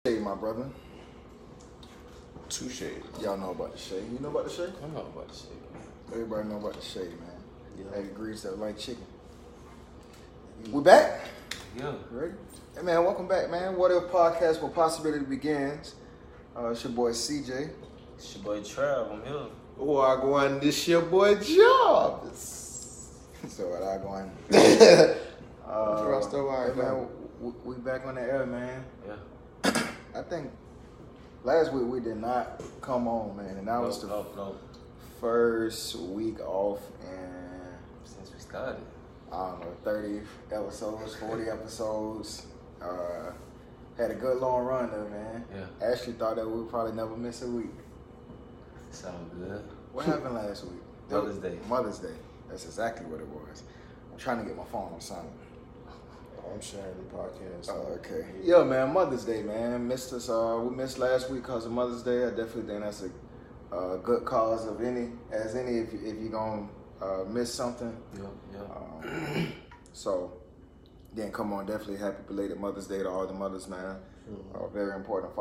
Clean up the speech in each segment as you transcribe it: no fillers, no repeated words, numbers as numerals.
Hey, my brother. Two shades. Y'all know about the shade. You know about the shade? I know about the shade, man. Everybody know about the shade, man. Yeah. Hey, grease that like chicken. We back? Yeah. Ready? Hey, man, welcome back, man. What If Podcast where possibility begins. It's your boy CJ. It's your boy Trav. I'm here. Oh, I go on this your boy Jobs. So what I going? Trust the wire, hey, man, we back on the air, man. Yeah. I think last week we did not come on, man, and that was the first week off and since we started. I don't know, 30 episodes, 40 episodes. Had a good long run though, man. Yeah. Actually thought that we would probably never miss a week. Sound good. What happened last week? Mother's Day. Mother's Day. That's exactly what it was. I'm trying to get my phone on silent. I'm sharing the podcast. Okay. Yeah, man. Mother's Day, man. Missed us. We missed last week because of Mother's Day. I definitely think that's a good cause of any if you're gonna miss something. Yeah. So, then come on, definitely happy belated Mother's Day to all the mothers, man. Very important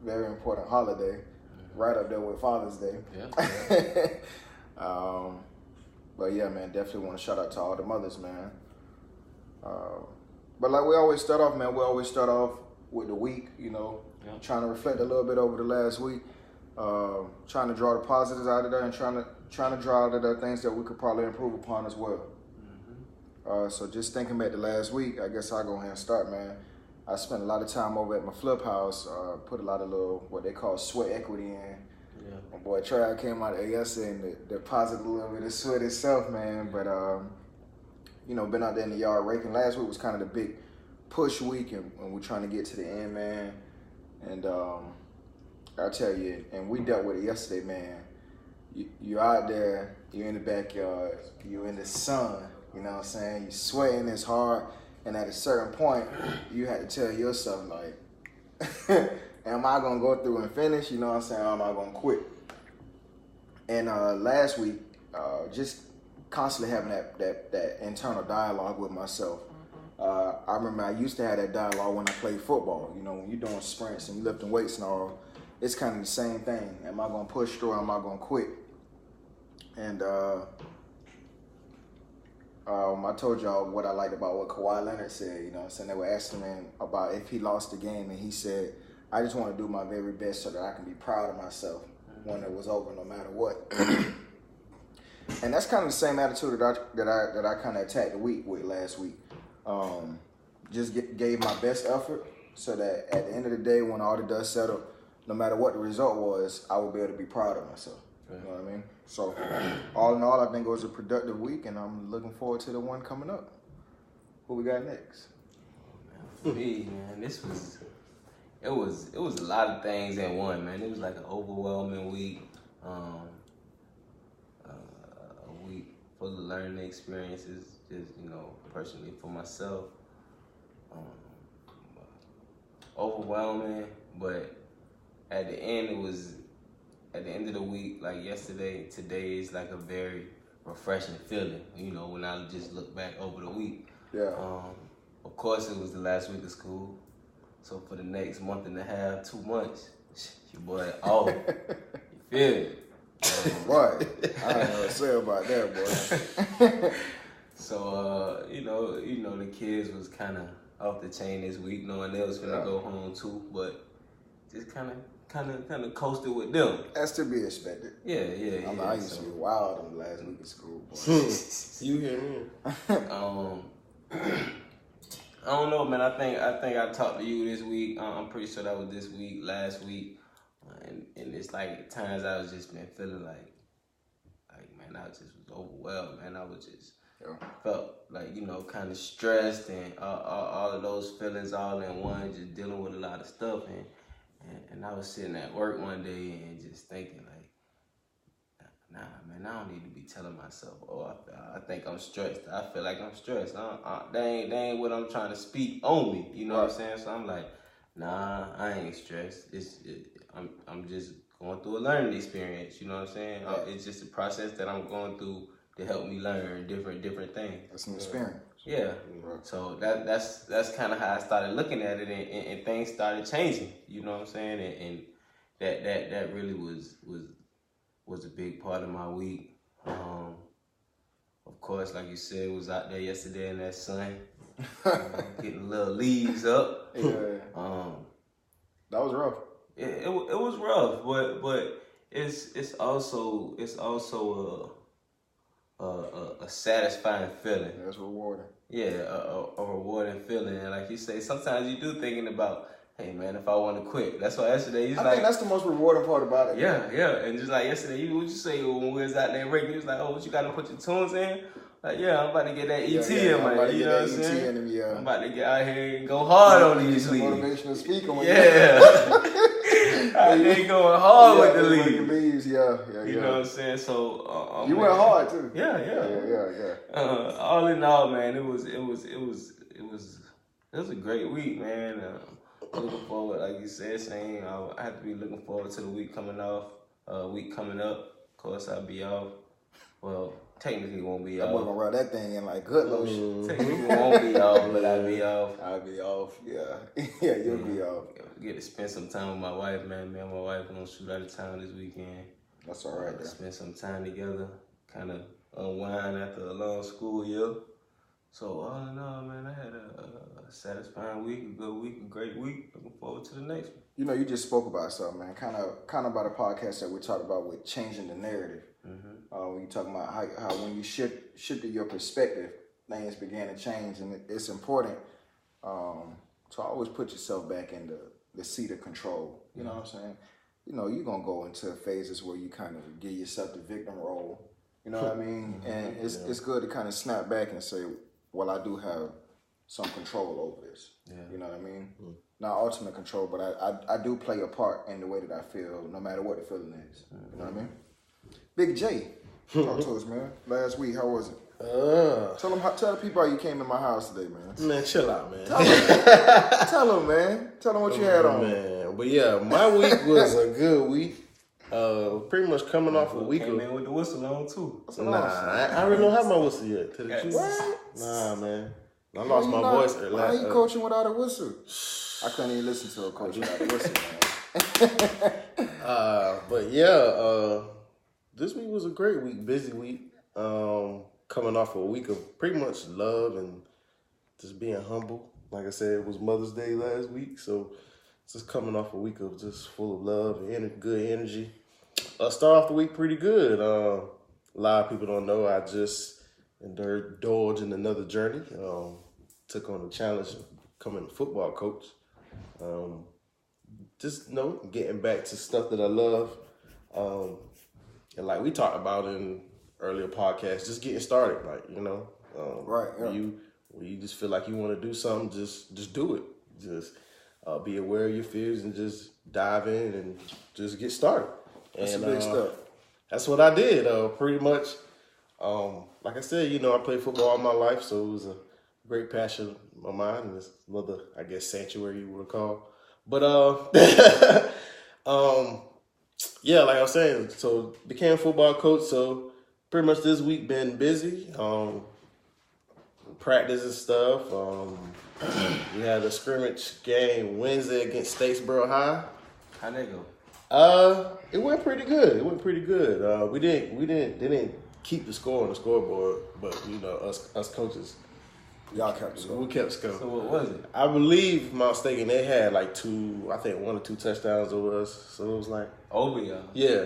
very important holiday, right up there with Father's Day. Yeah. But yeah, man, definitely want to shout out to all the mothers, man. But like we always start off, man, we always start off with the week, trying to reflect a little bit over the last week, trying to draw the positives out of there and trying to draw out of the things that we could probably improve upon as well. So just thinking back to last week, I guess I'll go ahead and start, man. I spent a lot of time over at my flip house, put a lot of little, what they call sweat equity in. Yeah. My boy Trav came out there yesterday and deposited a little bit of sweat itself, man. But, been out there in the yard raking. Last week was kind of the big push week, and we're trying to get to the end, man. And I'll tell you, and we dealt with it yesterday, man. You're out there, you're in the backyard, you're in the sun, you know what I'm saying? You're sweating this hard, and at a certain point, you had to tell yourself, like, am I going to go through and finish, you know what I'm saying, or am I going to quit? And last week, just constantly having that internal dialogue with myself. I remember I used to have that dialogue when I played football. When you're doing sprints and you're lifting weights and all, it's kind of the same thing. Am I going to push through or am I going to quit? And I told y'all what I liked about what Kawhi Leonard said. You know what I'm saying? They were asking him about if he lost the game, and he said, I just want to do my very best so that I can be proud of myself when it was over, no matter what. And that's kind of the same attitude that I kind of attacked the week with last week. Just gave my best effort so that at the end of the day, when all the dust settled, no matter what the result was, I would be able to be proud of myself. You know what I mean? So, all in all, I think it was a productive week, and I'm looking forward to the one coming up. Who we got next? For me, man, it was a lot of things in one, man. It was like an overwhelming week. A week full of learning experiences, just, personally for myself. Overwhelming, but at the end at the end of the week, like yesterday, today is like a very refreshing feeling, when I just look back over the week. Yeah. Of course, it was the last week of school. So for the next month and a half, 2 months, your boy off. You feel it? Boy, I don't know what to say about that, boy. So, the kids was kind of off the chain this week, knowing they was finna go home too, but just kind of coasted with them. That's to be expected. Yeah. I used to be wild on the last week of school, boy. You hear me? I don't know, man. I think I talked to you this week. I'm pretty sure that was this week, last week, and it's like at times I was just been feeling like man, I just was overwhelmed, man. I was just felt like kind of stressed and all of those feelings all in one, just dealing with a lot of stuff, and I was sitting at work one day and just thinking like, nah, man, I don't need to be telling myself, I think I'm stressed. I feel like I'm stressed. That ain't what I'm trying to speak on me. You know what I'm saying? So I'm like, nah, I ain't stressed. I'm just going through a learning experience. You know what I'm saying? It's just a process that I'm going through to help me learn different things. That's an experience. Yeah. Right. So that's kind of how I started looking at it, and things started changing. You know what I'm saying? And that really was a big part of my week. Of course, like you said, was out there yesterday in that sun, getting little leaves up. Yeah. That was rough. It was rough, but it's also a satisfying feeling. Yeah, it's rewarding. Yeah, a rewarding feeling. And like you say, sometimes you do thinking about, hey man, if I want to quit. That's why yesterday I think that's the most rewarding part about it. Yeah. And just like yesterday, what you say when we was out there breaking? You was like, oh, what you got to put your tunes in? Like, yeah, I'm about to get that ET in, man. You know what I'm saying? I'm about to get out here and go hard on these leads. Motivational speaker. Yeah. Out there going hard with the leads. Yeah. You know what I'm saying? So you went hard too. Yeah. All in all, man, it was a great week, man. Looking forward, like you said, saying I have to be looking forward to the week coming up. Of course, I'll be off. Well, technically won't be off. I'm gonna rub that thing in like good lotion. Technically won't be off, but I'll be off. I'll be off. Yeah, you'll be off. Get to spend some time with my wife, man. Me and my wife gonna shoot out of town this weekend. That's all right. Spend some time together, kind of unwind after a long school year. So all in all, man, I had a satisfying week, a good week, a great week. Looking forward to the next one. You know, you just spoke about something, man. Kind of about a podcast that we talked about with changing the narrative. When you talking about how when you shifted your perspective, things began to change, and it's important to always put yourself back in the seat of control. You know what I'm saying? You know, you're gonna go into phases where you kind of give yourself the victim role. You know what I mean? And it's good to kind of snap back and say, well, I do have some control over this. Yeah. You know what I mean? Not ultimate control, but I do play a part in the way that I feel, no matter what the feeling is. You know what I mean? Big J, talk to us, man. Last week, how was it? Tell the people how you came in my house today, man. Man, chill out, man. Tell them, man. Tell them what you had on. Man, but yeah, my week was a good week. Pretty much coming off a week Came in with the whistle on too. I really don't have my whistle yet. To the truth. What? Nah, man. I lost my voice. Why are you coaching without a whistle? I couldn't even listen to a coach without a whistle, man. But yeah, this week was a great week, busy week. Coming off a week of pretty much love and just being humble. Like I said, it was Mother's Day last week, so just coming off a week of just full of love and good energy. Start off the week pretty good. A lot of people don't know I just indulged in another journey. Took on the challenge of becoming a football coach. Just getting back to stuff that I love. And like we talked about in earlier podcasts, just getting started. Like, Right. Yeah. You just feel like you want to do something, just do it. Just be aware of your fears and just dive in and just get started. That's a big step. That's what I did. Pretty much. Like I said, I played football all my life, so it was a great passion of mine, and it's another, I guess, sanctuary you would call. But yeah, like I was saying, so became a football coach. So pretty much this week been busy. Practice and stuff. We had a scrimmage game Wednesday against Statesboro High. How'd that go? It went pretty good. They didn't keep the score on the scoreboard, but us coaches, y'all kept the score. We kept score. So what was it? I believe, if I'm not mistaken, they had like 1 or 2 touchdowns over us. So it was like over y'all. Yeah.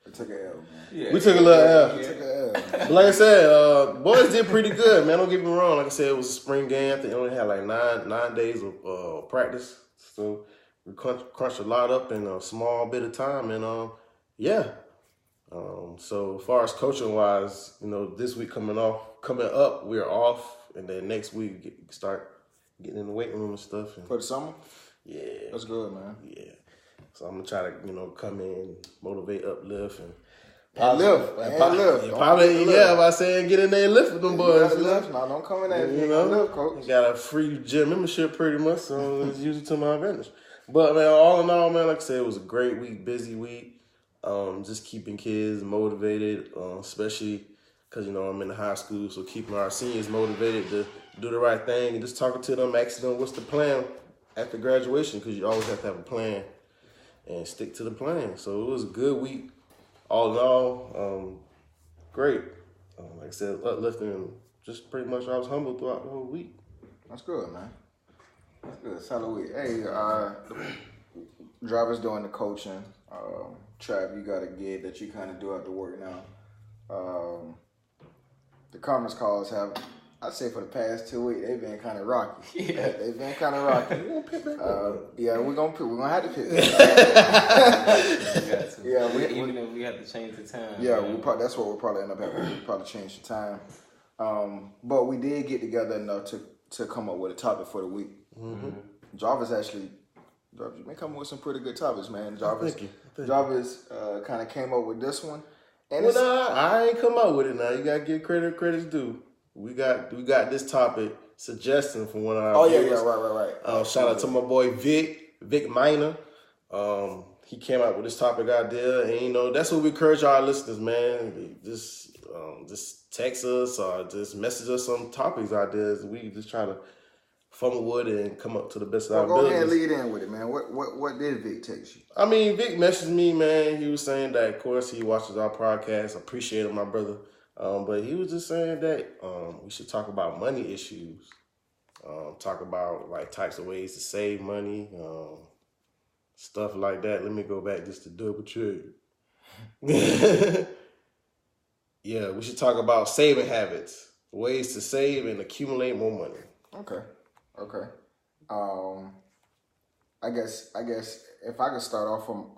They took an L, man. Yeah, we took a little L. They took an L. But like I said, boys did pretty good, man. Don't get me wrong. Like I said, it was a spring game. I think they only had like nine days of practice. So we crunched a lot up in a small bit of time. And yeah. So as far as coaching wise, this week coming up, we're off. And then next week start getting in the weight room and stuff. For the summer? Yeah. That's good, man. Yeah. So I'm gonna try to, come in, motivate, uplift, and lift. By saying get in there and lift with them boys. Lift. No, don't come in there. Lift, coach. Got a free gym membership pretty much, so it's usually to my advantage. But man, all in all, man, like I said, it was a great week, busy week. Just keeping kids motivated, especially because, you know, I'm in the high school, so keeping our seniors motivated to do the right thing and just talking to them, asking them what's the plan after graduation, because you always have to have a plan and stick to the plan. So it was a good week, all in all. Great. Like I said, uplifting, and just pretty much I was humble throughout the whole week. That's good, man. That's good. Solid week. Hey, drivers doing the coaching. Trav, you got a gig that you kind of do after work now. The conference calls have, I'd say for the past 2 weeks, they've been kind of rocky. Yeah. They've been kind of rocky. Yeah, we're gonna have to pick. Yeah, even if we have to change the time. Yeah, that's what we'll probably end up having. We'll probably change the time. But we did get together enough to come up with a topic for the week. Mm-hmm. Jarvis been coming with some pretty good topics, man. Jarvis Thank you. kind of came up with this one. And Well, I ain't come up with it now. You gotta give credit's due. We got this topic suggestion from one of our viewers. Right. Shout out to my boy Vic Minor. He came out with this topic idea, and you know that's what we encourage our listeners, man. Just text us or just message us some topics ideas. We just try to fumble with it and come up to the best of our abilities. Go ahead and lead in with it, man. What did Vic text you? I mean, Vic messaged me, man. He was saying that, of course, he watches our podcast. Appreciate it, my brother. But he was just saying that we should talk about money issues. Talk about like types of ways to save money, stuff like that. Let me go back just to double check. Yeah, we should talk about saving habits, ways to save and accumulate more money. Okay. I guess if I could start off from,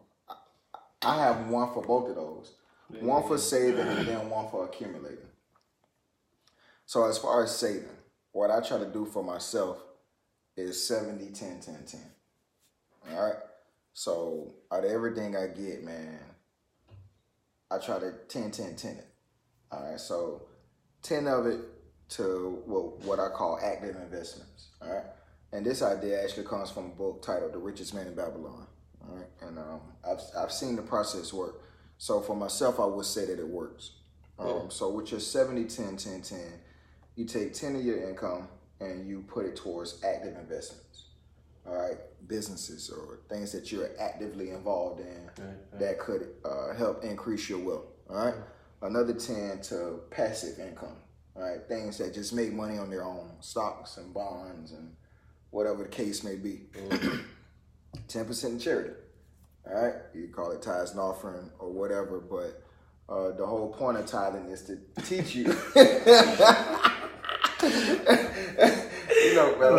I have one for both of those. One for saving and then one for accumulating. So as far as saving, what I try to do for myself is 70-10-10-10. All right? So out of everything I get, man, I try to 10-10-10 it. All right? So 10 of it to what I call active investments. All right? And this idea actually comes from a book titled The Richest Man in Babylon. All right? And I've seen the process work. So for myself, I would say that it works. So with your 70-10-10-10, you take 10 of your income and you put it towards active investments. All right, businesses or things that you're actively involved in that could help increase your wealth. All right, another 10 to passive income. All right, things that just make money on their own, stocks and bonds and whatever the case may be. 10% in charity. All right, you call it tithes and offering or whatever, but the whole point of tithing is to teach you. You know, man.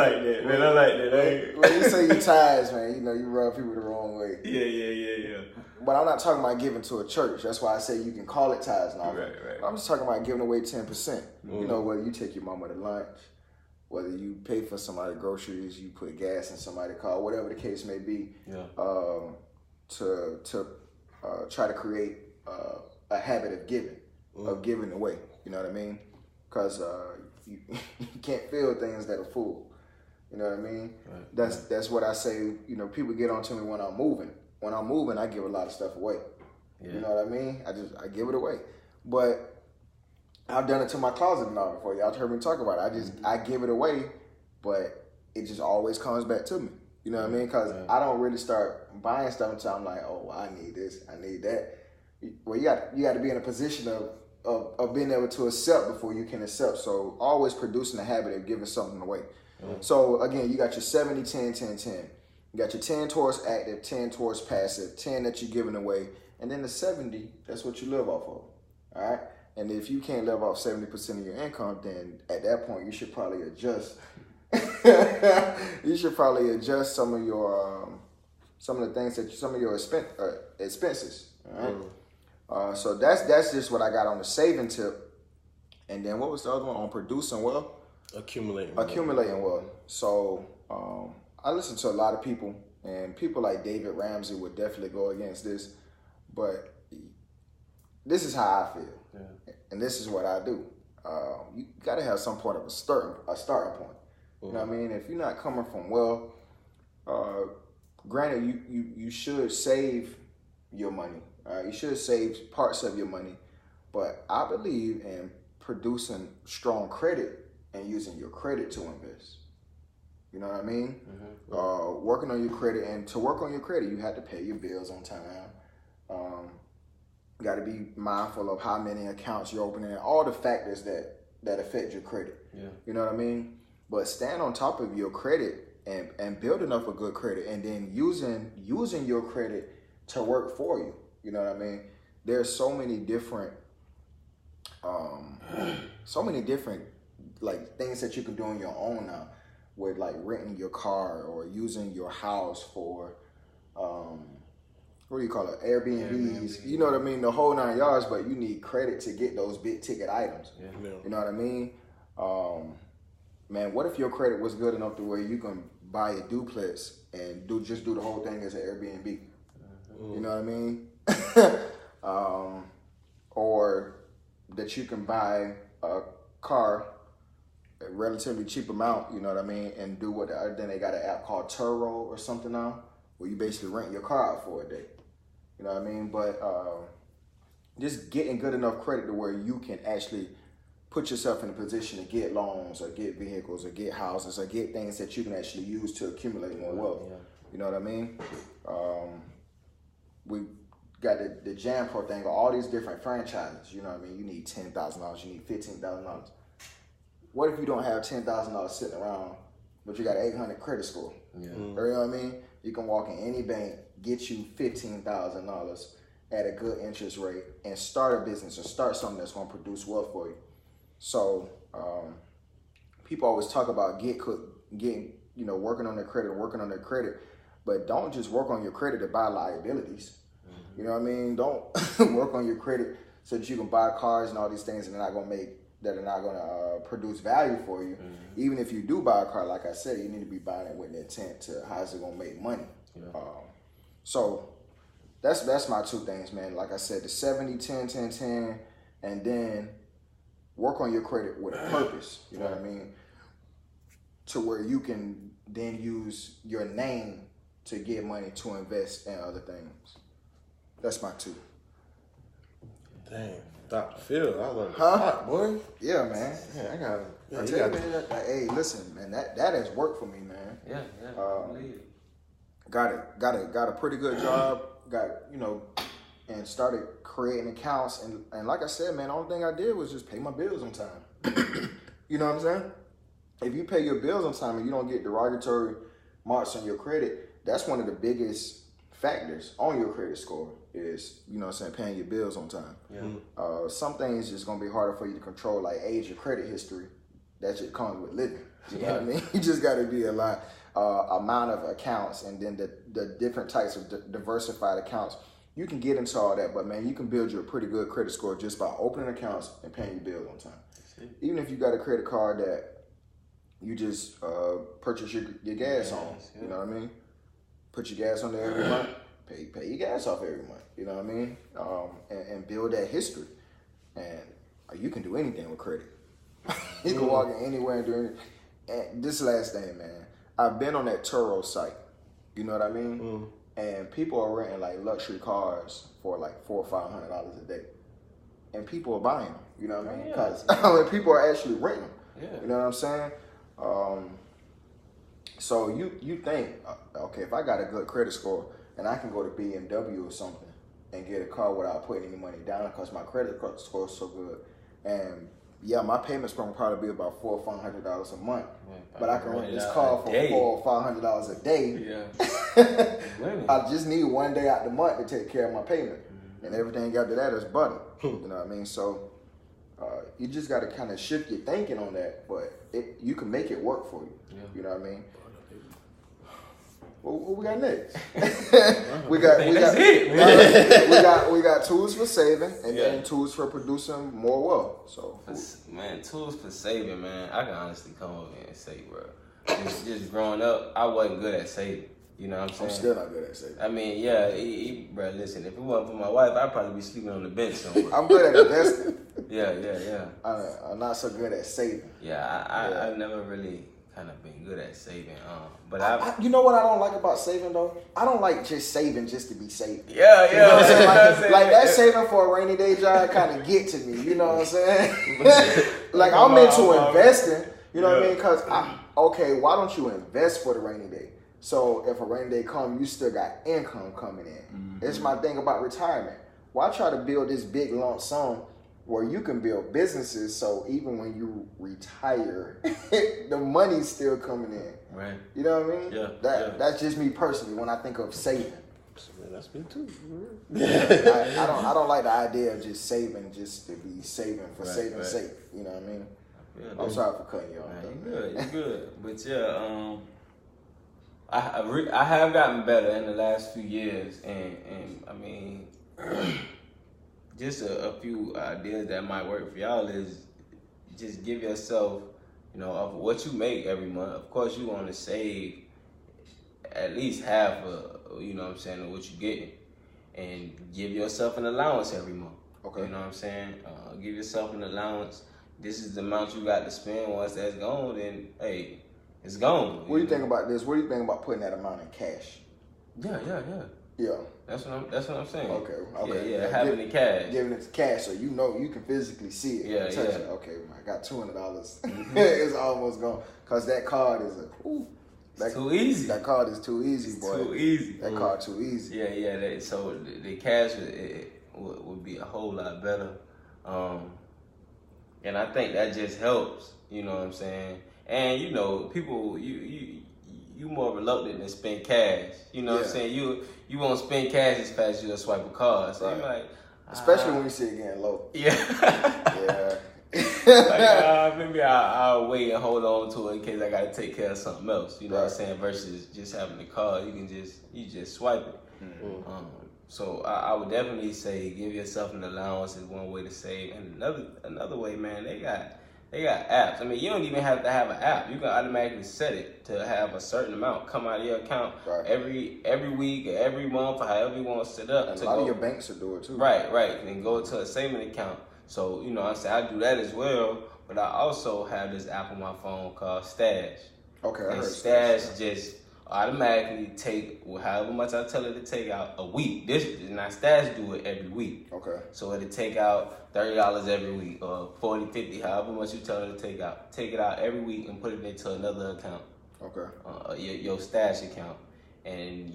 I like that. When you say you tithes, man, you know you rub people the wrong way. Yeah. But I'm not talking about giving to a church. That's why I say you can call it tithes and offering. Right. I'm just talking about giving away 10%. You know, whether you take your mama to lunch, whether you pay for somebody's groceries, you put gas in somebody's car, whatever the case may be. Yeah. To try to create a habit of giving away. You know what I mean? Because you can't feel things that are full. You know what I mean? Right. That's what I say. You know, people get on to me when I'm moving. When I'm moving, I give a lot of stuff away. Yeah. You know what I mean? I give it away. But I've done it to my closet and all before. Y'all heard me talk about it. I give it away, but it just always comes back to me. You know what I mean? Because I don't really start buying stuff until I'm like, oh, I need this, I need that. Well, you got to be in a position of being able to accept before you can accept. So always producing a habit of giving something away. So again, you got your 70-10-10-10. You got your 10 towards active, 10 towards passive, 10 that you're giving away, and then the 70, that's what you live off of. All right? And if you can't live off 70% of your income, then at that point you should probably adjust. You should probably adjust some of the things that some of your expenses. All right. So that's just what I got on the saving tip. And then what was the other one on producing wealth? Accumulating wealth. So I listen to a lot of people, and people like David Ramsey would definitely go against this, but this is how I feel, and this is what I do. You got to have some point of a starting point. You know what I mean? If you're not coming from wealth, granted, you should save your money. You should save parts of your money, but I believe in producing strong credit and using your credit to invest. You know what I mean? Working on your credit, and to work on your credit, you have to pay your bills on time. You got to be mindful of how many accounts you're opening, and all the factors that affect your credit. Yeah. You know what I mean? But stand on top of your credit and building up a good credit, and then using your credit to work for you. You know what I mean? There's so many different like things that you can do on your own now, with like renting your car or using your house for what do you call it? Airbnbs. You know what I mean? The whole 9 yards, but you need credit to get those big ticket items. Yeah. You know what I mean? Man, what if your credit was good enough to where you can buy a duplex and do the whole thing as an Airbnb? You know what I mean? Or that you can buy a car, a relatively cheap amount, you know what I mean, and do what. Then they got an app called Turo or something now, where you basically rent your car out for a day. You know what I mean? But just getting good enough credit to where you can actually put yourself in a position to get loans or get vehicles or get houses or get things that you can actually use to accumulate more wealth. Yeah. You know what I mean? We got the Jam Pro thing, all these different franchises. You know what I mean? You need $10,000, you need $15,000. What if you don't have $10,000 sitting around, but you got an 800 credit score? Yeah. You know what I mean? You can walk in any bank, get you $15,000 at a good interest rate, and start a business or start something that's going to produce wealth for you. So people always talk about getting working on their credit, but don't just work on your credit to buy liabilities. You know what I mean? Don't work on your credit so that you can buy cars and all these things that are not going to produce value for you. Even if you do buy a car, like I said, you need to be buying it with the intent to how is it going to make money. Yeah. So that's my two things, man. Like I said, the 70, 10, 10, 10, and then work on your credit with a purpose. You know what I mean? To where you can then use your name to get money to invest in other things. That's my two. Dang, Dr. Phil, I learned a lot, boy. Yeah, man. Yeah, I got I tell you, man, hey, listen, man, that has worked for me, man. Yeah. I believe it. Got a pretty good job. And started creating accounts, and like I said, man, the only thing I did was just pay my bills on time. You know what I'm saying? If you pay your bills on time and you don't get derogatory marks on your credit, that's one of the biggest factors on your credit score is, you know what I'm saying, paying your bills on time. Yeah. Some things just gonna be harder for you to control, like age or credit history. That just comes with living. You know what I mean? You just gotta be a lot amount of accounts, and then the different types of diversified accounts. You can get into all that, but man, you can build you a pretty good credit score just by opening accounts and paying your bills on time. Even if you got a credit card that you just purchase your gas on, you know what I mean? Put your gas on there every month, pay your gas off every month, you know what I mean? And build that history. And you can do anything with credit. You can walk in anywhere and do anything. And this last thing, man, I've been on that Turo site, you know what I mean? And people are renting like luxury cars for like $400 or $500 a day, and people are buying them. You know what I mean? Because people are actually renting them. Yeah. You know what I'm saying? So you think, okay, if I got a good credit score and I can go to BMW or something and get a car without putting any money down because my credit score is so good, and yeah, my payments gonna probably be about $400 or $500 a month, but I can rent this car for $400 or $500 a day. Yeah. I just need one day out the month to take care of my payment, and everything after that is butter. You know what I mean? So you just got to kind of shift your thinking on that, but you can make it work for you. Yeah. You know what I mean? What we got next? we got tools for saving and then tools for producing more wealth. So man, tools for saving, man. I can honestly come over here and say, bro, just growing up, I wasn't good at saving. You know what I'm saying? I'm still not good at saving. I mean, yeah, bro, listen, if it wasn't for my wife, I'd probably be sleeping on the bench somewhere. I'm good at investing. Yeah. I'm not so good at saving. Yeah, I never really kind of been good at saving. But you know what I don't like about saving though? I don't like just saving just to be saving. Yeah. You know what I'm saying? Like that saving for a rainy day job kind of get to me. You know what I'm saying? Like I'm into investing. You know what I mean? Because okay, why don't you invest for the rainy day? So if a rainy day comes, you still got income coming in. Mm-hmm. It's my thing about retirement. Why try to build this big lump sum where you can build businesses so even when you retire, the money's still coming in. Right. You know what I mean? Yeah. That's just me personally when I think of saving. That's me too. I don't like the idea of just saving just to be saving for saving's sake. You know what I mean? Yeah, I'm sorry for cutting you off. You're good. But yeah, I have gotten better in the last few years, and I mean, just a few ideas that might work for y'all is just give yourself, of what you make every month. Of course, you want to save at least half of, of what you're getting, and give yourself an allowance every month. Okay. You know what I'm saying? Give yourself an allowance. This is the amount you got to spend. Once that's gone, then hey, it's gone. What do you think about this? What do you think about putting that amount in cash? Yeah. That's what I'm saying. Okay. Yeah, having the cash. Giving it to cash so you can physically see it. Yeah. It. Okay, I got $200. It's almost gone. Because that card is too easy. That card is too easy, it's boy. Too easy. That card too easy. Yeah. So the cash would be a whole lot better. And I think that just helps. You know what I'm saying? And people, you more reluctant to spend cash. You know what I'm saying? You won't spend cash as fast as you'll swipe a card. So you're like, especially when you see it getting low. Yeah. Maybe I'll wait and hold on to it in case I gotta take care of something else. You know what I'm saying? Versus just having the card, you just swipe it. Mm-hmm. So I would definitely say give yourself an allowance is one way to save. And another way, man, they got apps. I mean, you don't even have to have an app. You can automatically set it to have a certain amount come out of your account every week or every month or however you want to set up. And a lot of your banks will do it too. Right. And go to a saving account. So, I do that as well. But I also have this app on my phone called Stash. Okay, I heard Stash just automatically take however much I tell it to take out a week. Now Stash do it every week. Okay. So it'll take out $30 every week or $40, $50, however much you tell it to take out. Take it out every week and put it into another account. Okay. Your Stash account. And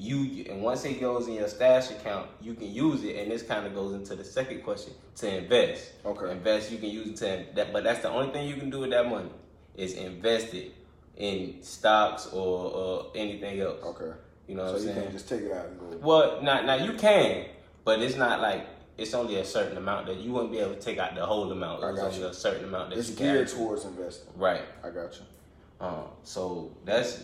once it goes in your Stash account, you can use it, and this kind of goes into the second question, to invest. Okay. Invest, you can use it but that's the only thing you can do with that money is invest it in stocks or anything else. Okay. You know what I'm saying? So you can't just take it out and go. Well, now you can, but it's not like it's only a certain amount that you wouldn't be able to take out the whole amount. It's only a certain amount that it's you geared can. towards investing. Right. I got you. So that's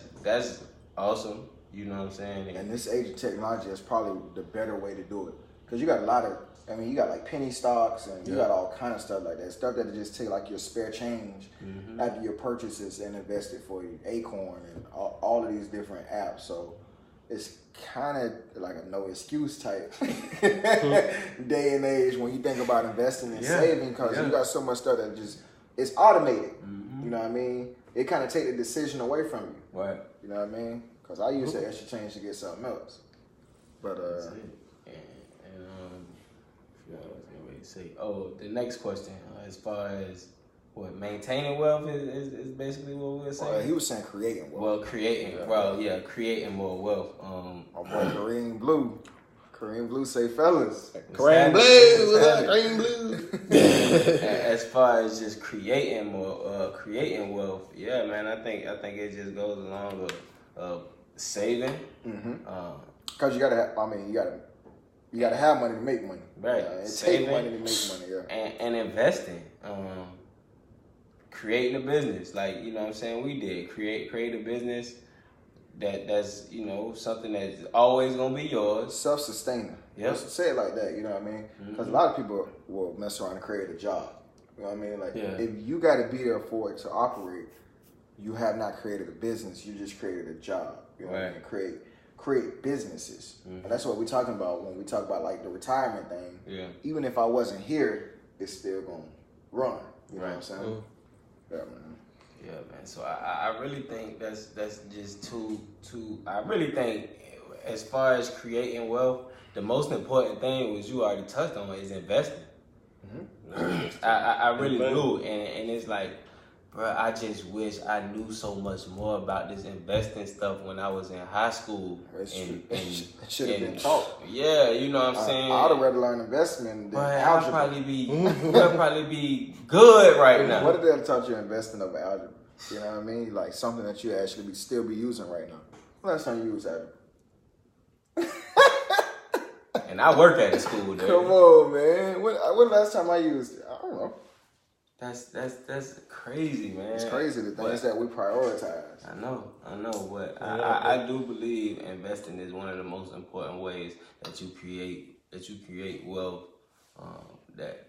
awesome. You know what I'm saying? And this age of technology is probably the better way to do it. Because you got a lot of, you got like penny stocks and you got all kind of stuff like that. Stuff that just take like your spare change after your purchases and invest it for you. Acorn and all of these different apps. So it's kind of like a no excuse type day and age when you think about investing and saving, because you got so much stuff that it's automated. You know what I mean? It kind of take the decision away from you. Right. You know what I mean? Because I use the extra change to get something else. But the next question, as far as what maintaining wealth is basically what we're saying. He was saying creating wealth. Well, creating more wealth. My boy Kareem Blue say fellas. Kareem Blue. As far as just creating wealth, yeah, man. I think it just goes along with saving. Because you gotta have money to make money. Right. It takes money to make money. Yeah. And investing. Creating a business, like you know what I'm saying. We did create a business that's something that's always gonna be yours. Self-sustaining. Yeah. Say it like that. You know what I mean? Because a lot of people will mess around and create a job. You know what I mean? Like if you got to be there for it to operate, you have not created a business. You just created a job. You know what I mean? Create businesses. And that's what we're talking about when we talk about like the retirement thing. Yeah. Even if I wasn't here, it's still gonna run. You know what I'm saying? Yeah, man. Yeah, man. So I really think that's just too. I really think as far as creating wealth, the most important thing was you already touched on is investing. I really do, and it's like, bro, I just wish I knew so much more about this investing stuff when I was in high school. It should have been taught. Yeah, you know what I'm saying? I would have rather learned investment than algebra. I'll probably be good right now. What if they had taught you investing over algebra? You know what I mean? Like something that you actually still be using right now. Last time you used algebra? And I work at a school, dude. Come on, man. When last time I used it? I don't know. That's crazy, man. It's crazy the things that we prioritize. I know, but I do believe investing is one of the most important ways that you create wealth. That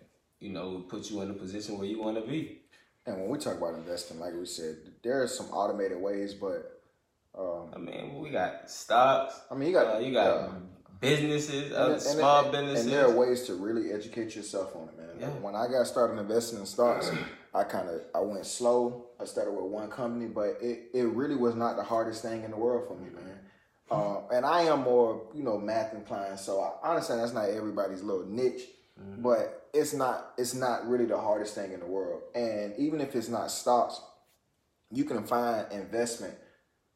put you in a position where you want to be. And when we talk about investing, like we said, there are some automated ways, but we got stocks. You got businesses, small businesses, and there are ways to really educate yourself on it, man. Yeah. When I got started investing in stocks, I went slow. I started with one company, but it really was not the hardest thing in the world for me, man. And I am more, math inclined, so I understand that's not everybody's little niche, but it's not really the hardest thing in the world. And even if it's not stocks, you can find investment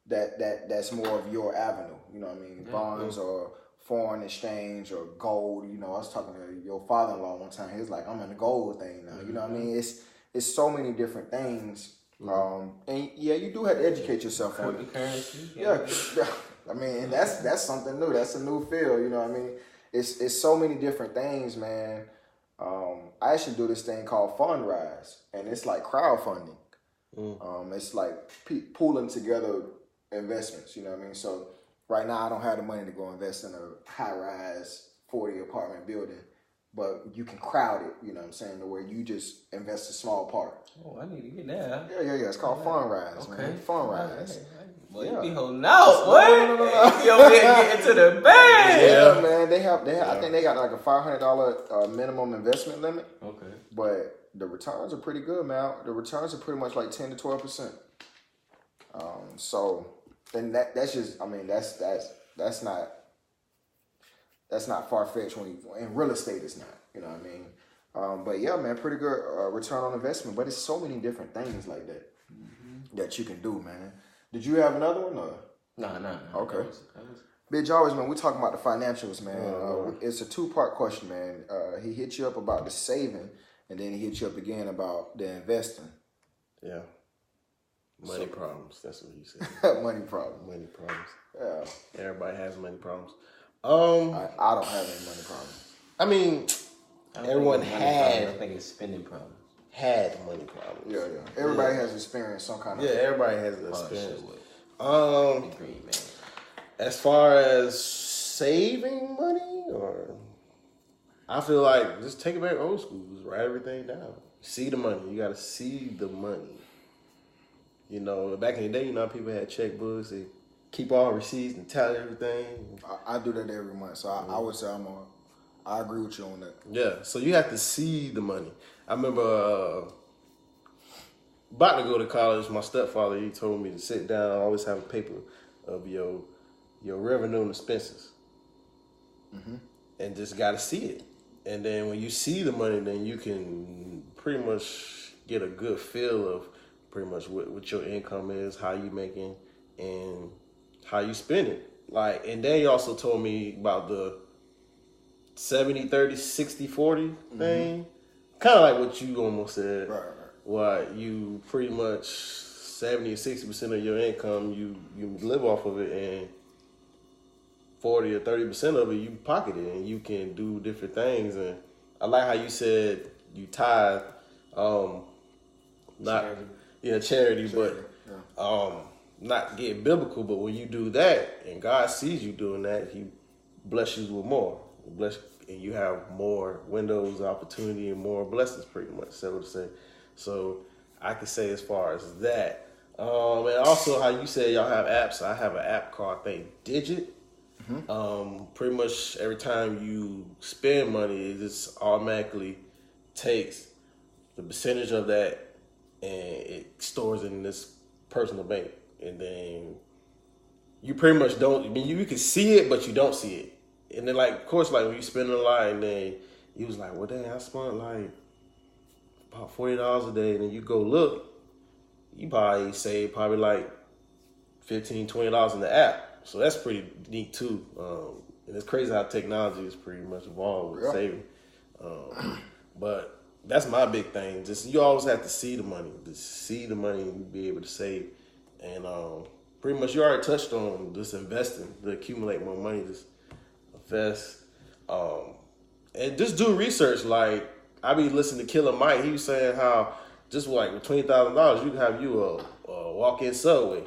that's more of your avenue. You know what I mean? Yeah. Bonds or foreign exchange or gold. I was talking to your father-in-law one time. He was like, I'm in the gold thing now. You know what I mean? It's so many different things. And yeah, you do have to educate yourself on it. Currency. Yeah. And that's something new. That's a new field. You know what I mean? It's so many different things, man. I actually do this thing called Fundrise, and it's like crowdfunding. It's like pooling together investments. You know what I mean? So right now, I don't have the money to go invest in a high-rise 40-apartment building, but you can crowd it, you know what I'm saying, to where you just invest a small part. Oh, I need to get that. Yeah. It's called Fundrise, man. Fundrise. Boy, you be holding out, boy. No. You over there getting to the bag. Yeah, man. They have. I think they got like a $500 minimum investment limit. Okay. But the returns are pretty good, man. The returns are pretty much like 10 to 12%. So. And that's just, that's not far-fetched in real estate it's not, you know what I mean? But yeah, man, pretty good return on investment, but it's so many different things like that that you can do, man. Did you have another one? Or? No. Okay. Big Jarvis, man, we're talking about the financials, man. It's a two-part question, man. He hit you up about the saving, and then he hit you up again about the investing. Yeah. Money problems. That's what he said. Money problems. Money problems. Yeah. Everybody has money problems. I don't have any money problems. Everyone had. I think it's spending problems. Had money problems. Yeah. Everybody has experienced some kind of. Yeah, everybody has an experience. Green, man. As far as saving money, I feel like just take it back old school. Just write everything down. See the money. You got to see the money. Back in the day, people had checkbooks. They keep all receipts and tally everything. I do that every month, so I would say I agree with you on that. Yeah, so you have to see the money. I remember about to go to college. My stepfather, he told me to sit down. I always have a paper of your revenue and expenses, and just got to see it. And then when you see the money, then you can pretty much get a good feel of pretty much what your income is, how you making, and how you spend it. And then he also told me about the 70, 30, 60, 40 thing. Kind of like what you almost said. Right. Why you pretty much 70 or 60% of your income, you live off of it, and 40 or 30% of it, you pocket it, and you can do different things. And I like how you said you tithe, charity, but not get biblical. But when you do that, and God sees you doing that, He blesses you with more. And you have more windows of opportunity and more blessings, pretty much, so to say. So I could say as far as that. And also how you said y'all have apps. I have an app called, I think, Digit. Pretty much every time you spend money, it just automatically takes the percentage of that and it stores in this personal bank, and then you pretty much don't. I mean, you can see it, but you don't see it. And then, like, of course, like when you spend a lot, and then you was like, well, dang, I spent like about $40 a day, and then you go look, you probably save like $15, $20 in the app. So that's pretty neat too. And it's crazy how technology is pretty much involved with saving. But that's my big thing. Just you always have to see the money. Just see the money and be able to save. And pretty much you already touched on just investing to accumulate more money. Just invest. And just do research. Like I be listening to Killer Mike. He was saying how just like with $20,000 you can have you a walk-in Subway.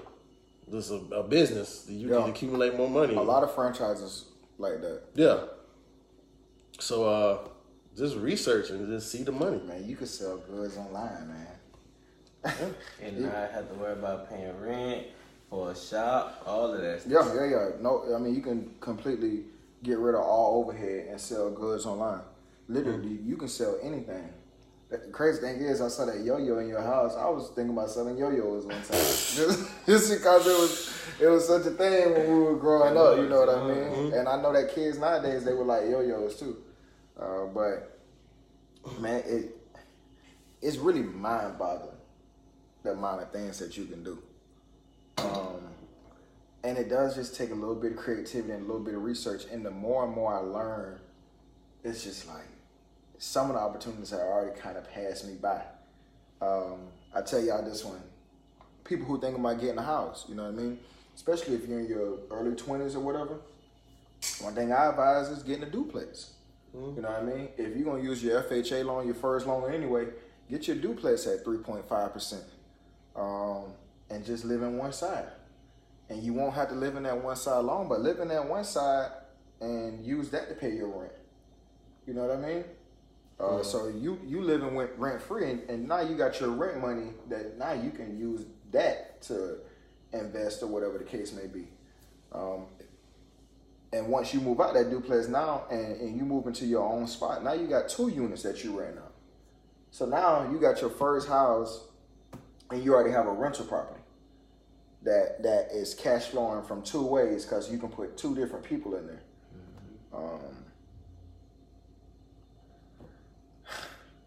Just a business that you can accumulate more money. A lot of franchises like that. Yeah. So just research and just see the money. Man, you could sell goods online, man. And not have to worry about paying rent for a shop, all of that stuff. Yeah. No, I mean, you can completely get rid of all overhead and sell goods online. Literally, you can sell anything. The crazy thing is, I saw that yo-yo in your house. I was thinking about selling yo-yos one time. just because it was such a thing when we were growing up, you know what I mean? Mm-hmm. And I know that kids nowadays, they would like yo-yos too. But, man, it's really mind-boggling, the amount of things that you can do. And it does just take a little bit of creativity and a little bit of research. And the more and more I learn, it's just like, some of the opportunities have already kind of passed me by. I tell y'all this one. People who think about getting a house, you know what I mean? Especially if you're in your early 20s or whatever. One thing I advise is getting a duplex. You know what I mean? If you're going to use your FHA loan, your first loan anyway, get your duplex at 3.5%. And just live in one side. And you won't have to live in that one side alone, but live in that one side and use that to pay your rent. You know what I mean? So you living rent free, and now you got your rent money that now you can use that to invest or whatever the case may be. And once you move out that duplex now and you move into your own spot, now you got 2 units that you rent out. So now you got your first house and you already have a rental property that is cash flowing from 2 ways because you can put 2 different people in there.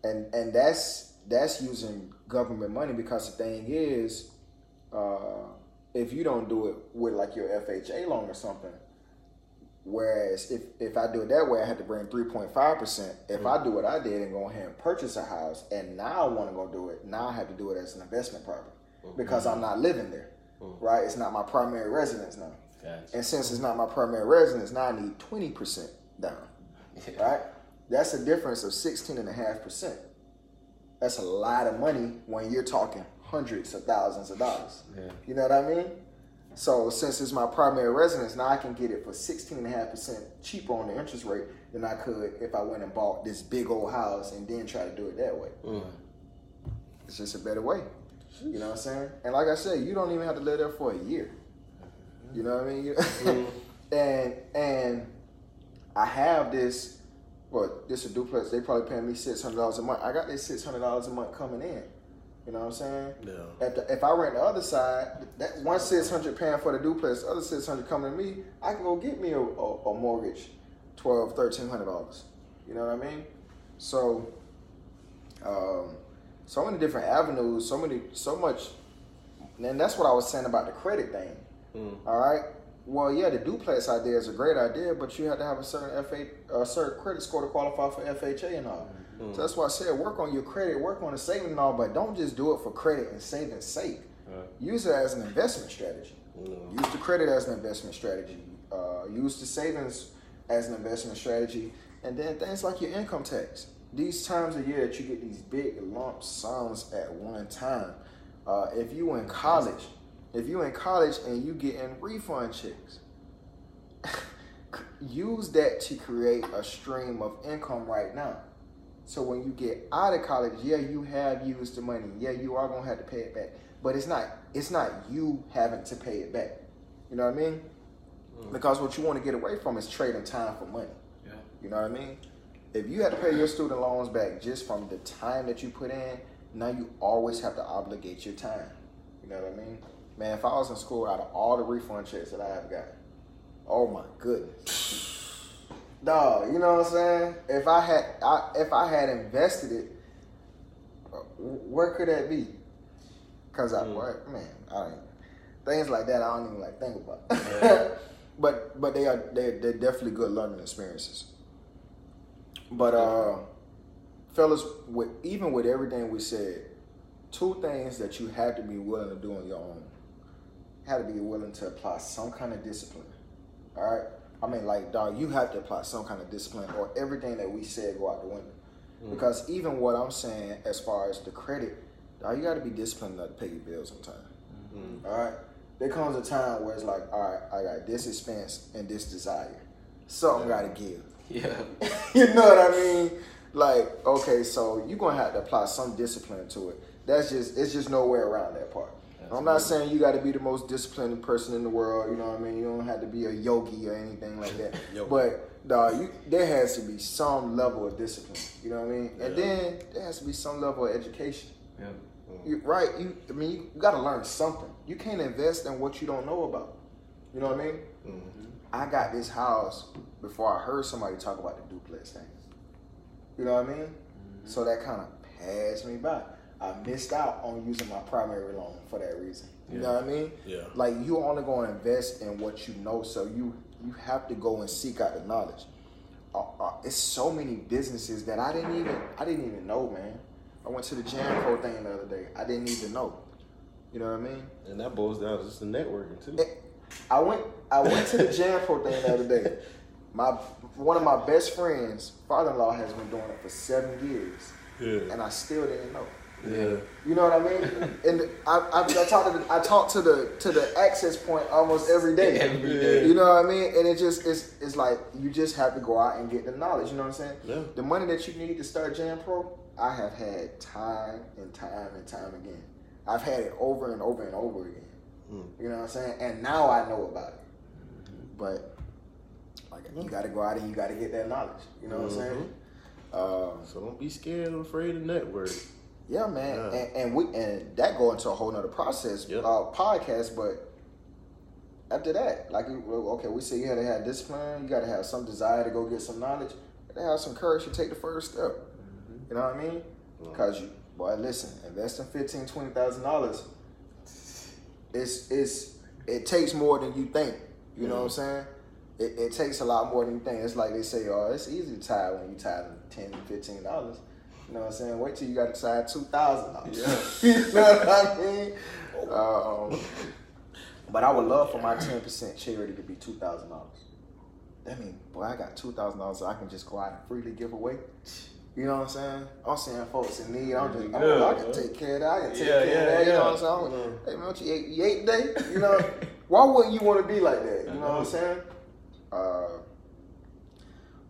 And that's using government money because the thing is, if you don't do it with like your FHA loan or something, whereas if I do it that way, I have to bring 3.5%. If I do what I did and go ahead and purchase a house and now I want to go do it, now I have to do it as an investment property because I'm not living there, right? It's not my primary residence now. Gotcha. And since it's not my primary residence, now I need 20% down, right? That's a difference of 16.5%. That's a lot of money when you're talking hundreds of thousands of dollars. Yeah. You know what I mean? So since it's my primary residence, now I can get it for 16.5% cheaper on the interest rate than I could if I went and bought this big old house and then try to do it that way. It's just a better way. You know what I'm saying? And like I said, you don't even have to live there for a year. You know what I mean? And I have this. Well, this is a duplex. They probably paying me $600 a month. I got this $600 a month coming in. You know what I'm saying? Yeah. If I rent the other side, that one $600 paying for the duplex, the other $600 coming to me, I can go get me a mortgage, $1,200, $1,300. You know what I mean? So, so many different avenues, so much, and that's what I was saying about the credit thing. All right. Well, yeah, the duplex idea is a great idea, but you have to have a certain credit score to qualify for FHA and all. So that's why I said work on your credit, work on the saving and all, but don't just do it for credit and saving's sake. Use it as an investment strategy. Use the credit as an investment strategy. Use the savings as an investment strategy, and then things like your income tax. These times of year that you get these big lump sums at one time. If you in college and you getting refund checks, use that to create a stream of income right now. So when you get out of college, yeah, you have used the money. Yeah, you are gonna have to pay it back. But it's not you having to pay it back. You know what I mean? Because what you want to get away from is trading time for money. You know what I mean? If you had to pay your student loans back just from the time that you put in, now you always have to obligate your time. You know what I mean? Man, if I was in school, out of all the refund checks that I have got, oh my goodness, dog. You know what I'm saying? If I had invested it, where could that be? Cause things like that I don't even like think about. Yeah. but they're definitely good learning experiences. But fellas, even with everything we said, 2 things that you have to be willing to do on your own. You have to be willing to apply some kind of discipline. All right? I mean, like, dog, you have to apply some kind of discipline or everything that we said go out the window. Because even what I'm saying as far as the credit, dog, you got to be disciplined enough to pay your bills on time. All right? There comes a time where it's like, all right, I got this expense and this desire. Something got to give. Yeah. You know what I mean? Like, okay, so you're going to have to apply some discipline to it. It's just no way around that part. I'm not saying you got to be the most disciplined person in the world. You know what I mean? You don't have to be a yogi or anything like that. But dog, there has to be some level of discipline. You know what I mean? And then there has to be some level of education. Yeah. You got to learn something. You can't invest in what you don't know about. You know what I mean? Mm-hmm. I got this house before I heard somebody talk about the duplex thing. You know what I mean? Mm-hmm. So that kind of passed me by. I missed out on using my primary loan for that reason. You know what I mean? Yeah. Like, you only going to invest in what you know, so you have to go and seek out the knowledge. It's so many businesses that I didn't even know, man. I went to the JanPro thing the other day. I didn't even know. You know what I mean? And that boils down to just the networking too. I went to the JanPro thing the other day. One of my best friends' father-in-law has been doing it for 7 years, and I still didn't know. Yeah, you know what I mean. And I talk to the access point almost every day. Every day. You know what I mean. And it's like you just have to go out and get the knowledge. You know what I'm saying? Yeah. The money that you need to start JanPro, I have had time and time again. I've had it over and over and over again. You know what I'm saying? And now I know about it. But like, you got to go out and you got to get that knowledge. You know what I'm saying? So don't be scared or afraid of network. Yeah, man, and that go into a whole nother process, podcast. But after that, like, okay, we say you had to have discipline, you got to have some desire to go get some knowledge, you got to have some courage to take the first step. You know what I mean? Because listen, investing $15,000-$20,000, it takes more than you think. You know what I'm saying? It takes a lot more than you think. It's like they say, it's easy to tie when you tie $10-$15. You know what I'm saying? Wait till you got to decide $2,000. Yeah. You know what I mean? But I would love for my 10% charity to be $2,000. That means, boy, I got $2,000 so I can just go out and freely give away. You know what I'm saying? I'm seeing folks in need. I can take care of that. I can take care of that. You know what I'm saying? Hey, man, what you ate today? You know, why wouldn't you want to be like that? You know what I'm saying?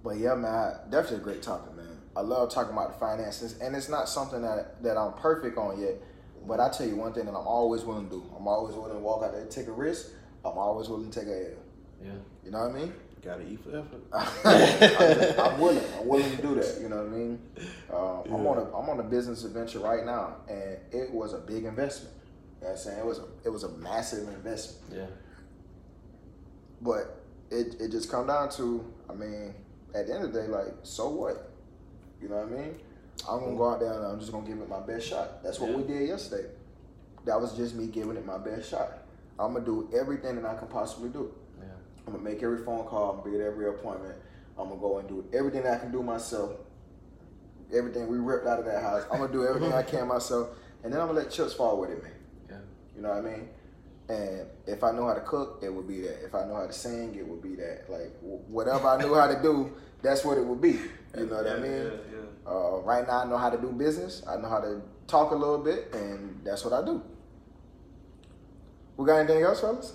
But yeah, man, definitely a great topic, man. I love talking about the finances, and it's not something that I'm perfect on yet. But I tell you one thing that I'm always willing to do. I'm always willing to walk out there and take a risk. I'm always willing to take a L. Yeah. You know what I mean? Gotta eat for effort. I'm willing to do that. You know what I mean? I'm on a business adventure right now, and it was a big investment. You know what I'm saying? It was a massive investment. Yeah. But it just come down to, I mean, at the end of the day, like, so what? You know what I mean? I'm gonna go out there and I'm just gonna give it my best shot. That's what we did yesterday. That was just me giving it my best shot. I'm gonna do everything that I can possibly do. Yeah. I'm gonna make every phone call, I'm gonna be at every appointment. I'm gonna go and do everything I can do myself. Everything we ripped out of that house, I'm gonna do everything I can myself, and then I'm gonna let chips fall with it, man. Yeah. You know what I mean? And if I know how to cook, it would be that. If I know how to sing, it would be that. Like, whatever I knew how to do, that's what it would be. You know what I mean? Right now, I know how to do business. I know how to talk a little bit, and that's what I do. We got anything else, fellas?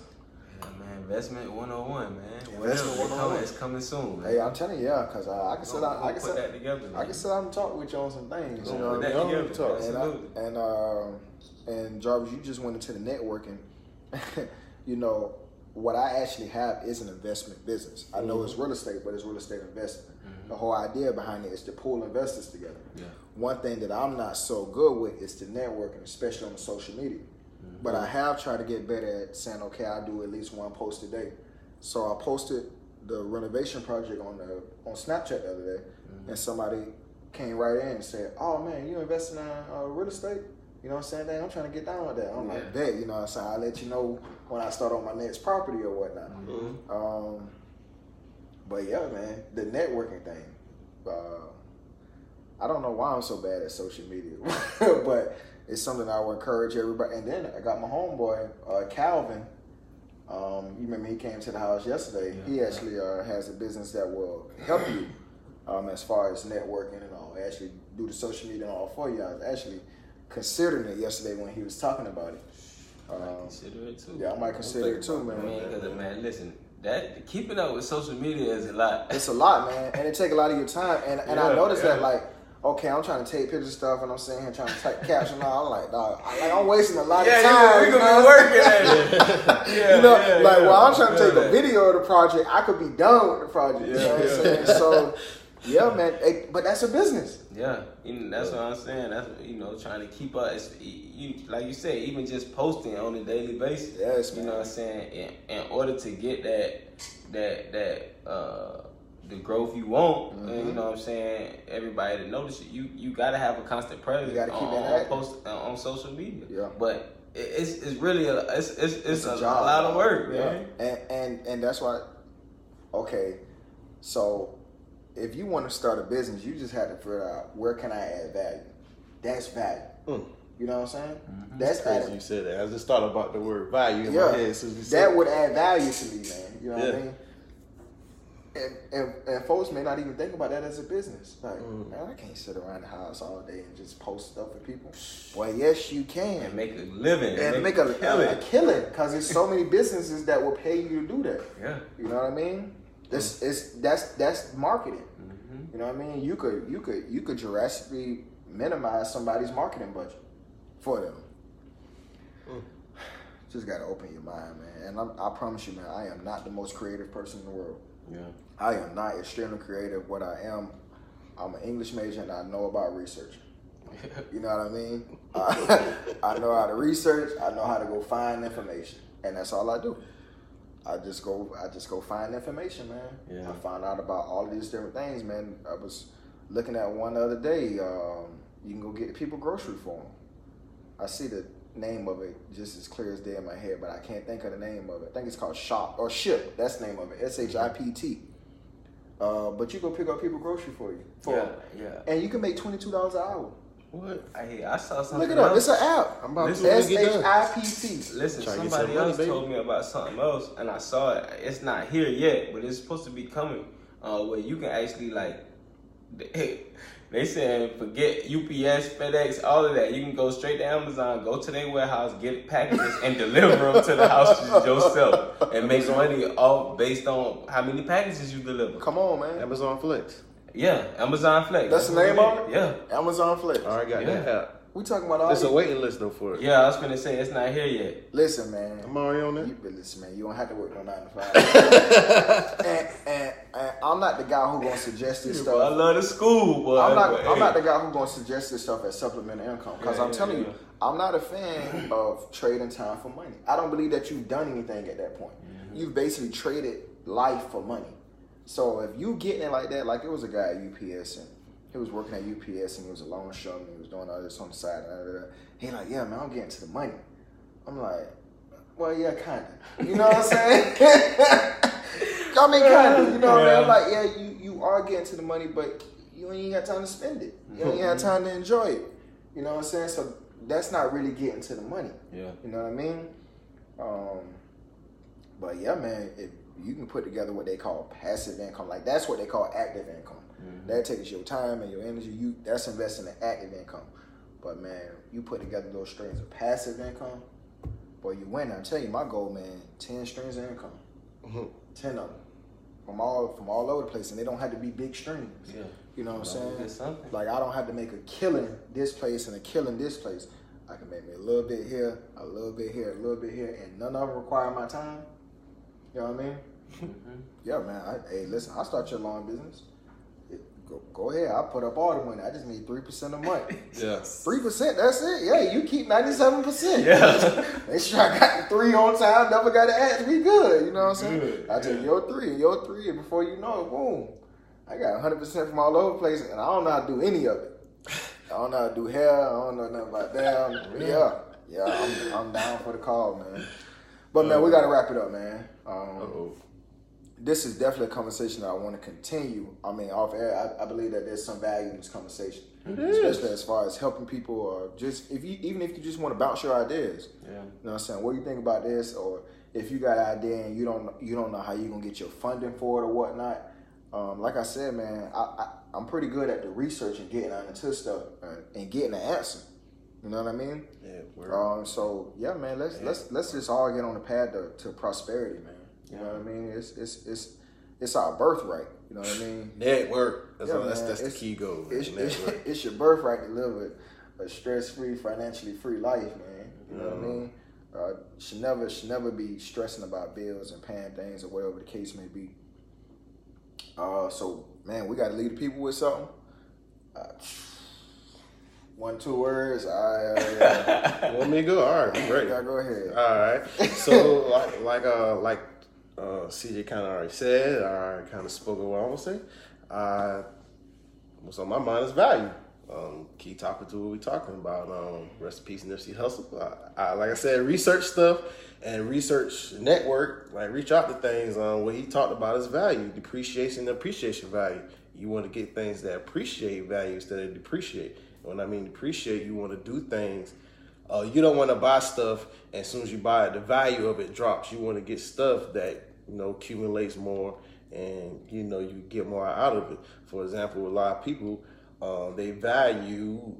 Yeah, man. Investment 101, man. Investment 101. It's coming soon, man. Hey, I'm telling you, because I can sit down. I can put that together. Man. I can sit down and talk with you on some things. You know put that together. Absolutely. And Jarvis, you just went into the networking. You know, what I actually have is an investment business. I know it's real estate, but it's real estate investment. The whole idea behind it is to pull investors together. Yeah. one thing that I'm not so good with is the networking, especially on the social media. But I have tried to get better at saying, okay, I do at least one post a day. So I posted the renovation project on Snapchat the other day, and somebody came right in and said, "Oh man, you investing in real estate? You know what I'm saying? Dang, I'm trying to get down with that." I'm like, "Bet, you know what I'm saying? I'll let you know when I start on my next property or whatnot." But yeah, man, the networking thing. I don't know why I'm so bad at social media, but it's something I would encourage everybody. And then I got my homeboy, Calvin. You remember he came to the house yesterday. Yeah. He actually has a business that will help you as far as networking and all. Actually do the social media and all for you. I was actually considering it yesterday when he was talking about it. I might consider it too. Yeah, I might consider it too, man. I mean, because man, listen, that keeping up with social media is a lot. It's a lot, man, and it take a lot of your time. And I noticed that, like, okay, I'm trying to take pictures of stuff, and I'm sitting here trying to type caption. I'm like, dog, I'm wasting a lot of time. You gonna be working at it. While I'm trying to take a video of the project, I could be done with the project. You know what I'm saying? So, yeah, man, but that's a business. Yeah, that's what I'm saying. That's trying to keep up. Like you said, even just posting on a daily basis. Yes, man. You know what I'm saying? In order to get that the growth you want, and you know what I'm saying, everybody to notice you got to have a constant presence on social media. Yeah. But it's really it's a lot of work, man. And that's why. Okay, so if you want to start a business, you just have to figure out where can I add value. That's value. You know what I'm saying? That's crazy you said that. I just thought about the word value in my head. That would add value to me, man. You know what I mean? And folks may not even think about that as a business. Like, man, I can't sit around the house all day and just post stuff for people. Well, yes, you can. And make a living. And make a killing. Because there's so many businesses that will pay you to do that. Yeah. You know what I mean? That's marketing. You know what I mean? You could drastically minimize somebody's marketing budget for them. Just gotta open your mind, man. And I promise you, man, I am not the most creative person in the world. Yeah. I am not extremely creative. What I am, I'm an English major and I know about research. You know what I mean? I know how to research. I know how to go find information, and that's all I do. I just go find information, man. Yeah. I found out about all of these different things, man. I was looking at one the other day. You can go get people grocery for them. I see the name of it just as clear as day in my head, but I can't think of the name of it. I think it's called Shop or Ship. That's the name of it. SHIPT. But you go pick up people grocery for you. And you can make $22 an hour. What? I saw something. Look it up. It's an app. I'm about to SHIPT. Listen, somebody else told me about something else, and I saw it. It's not here yet, but it's supposed to be coming. Where you can actually they said forget UPS, FedEx, all of that. You can go straight to Amazon, go to their warehouse, get packages, and deliver them to the house yourself, and make money all based on how many packages you deliver. Come on, man. Amazon Flex. Yeah, Amazon Flex. That's the name of it? Yeah. Amazon Flex. All right, got that app. We talking about all There's a waiting list though for it. Yeah, I was gonna say it's not here yet. Listen, man. I'm already on it. Listen, man. You don't have to work no 9 to 5. and I'm not the guy who gonna suggest this stuff. I love the school, boy. I'm not the guy who gonna suggest this stuff as supplemental income. Because I'm telling you, I'm not a fan of trading time for money. I don't believe that you've done anything at that point. You've basically traded life for money. So if you getting it like that, like it was a guy at UPS and he was working at UPS and he was a longshoreman. He was doing all this on the side. He like, yeah, man, I'm getting to the money. I'm like, well, yeah, kind of. You know what I'm saying? I mean, kind of. You know what I mean? I'm like, yeah, you are getting to the money, but you ain't got time to spend it. You ain't got time to enjoy it. You know what I'm saying? So that's not really getting to the money. Yeah. You know what I mean? But yeah, man, if you can put together what they call passive income, like that's what they call active income. That takes your time and your energy. That's investing in active income. But man, you put together those streams of passive income, boy, you win. I'm telling you, my goal, man, 10 streams of income, 10 of them, from all over the place, and they don't have to be big streams. Yeah. You know what I'm saying? Like I don't have to make a killing this place and a killing this place. I can make me a little bit here, a little bit here, a little bit here, and none of them require my time. You know what I mean? Yeah, man. Hey, listen, I'll start your lawn business. Go ahead. I put up all the money. I just need 3% a month. Yeah. 3%, that's it. Yeah, you keep 97%. Yeah. Make sure I got the 3 on time, never got to ask. We good. You know what I'm saying? Good. I take your 3, and before you know it, boom. I got 100% from all over the place, and I don't know how to do any of it. I don't know how to do hair. I don't know nothing about that. Yeah, I'm down for the call, man. But, man, we got to wrap it up, man. This is definitely a conversation that I want to continue. I mean, off air, I believe that there's some value in this conversation, especially as far as helping people, or just even if you just want to bounce your ideas. Yeah. You know what I'm saying? What do you think about this? Or if you got an idea and you don't know how you're gonna get your funding for it or whatnot. Like I said, man, I'm pretty good at the research and getting into stuff and getting the answer. You know what I mean? Yeah. So yeah, man, let's just all get on the path to prosperity, man. You know what I mean? It's our birthright. You know what I mean? Network. That's Yeah, the key goal. It's your birthright to live a stress-free, financially free life, man. You know what I mean? Should never be stressing about bills and paying things or whatever the case may be. So man, we got to leave the people with something. 1, 2 words. You want me to go? All right, I'm ready. Yeah, go ahead. All right. So like CJ kind of already said, I kind of spoke of what I want to say. What's on my mind is value. Key topic to what we're talking about. Rest in peace, Nipsey Hussle. Like I said, research stuff and research network. Like reach out to things. What he talked about is value, depreciation, and appreciation value. You want to get things that appreciate value instead of depreciate. When I mean depreciate, you want to do things. You don't want to buy stuff, and as soon as you buy it, the value of it drops. You want to get stuff that accumulates more, and you get more out of it. For example, a lot of people they value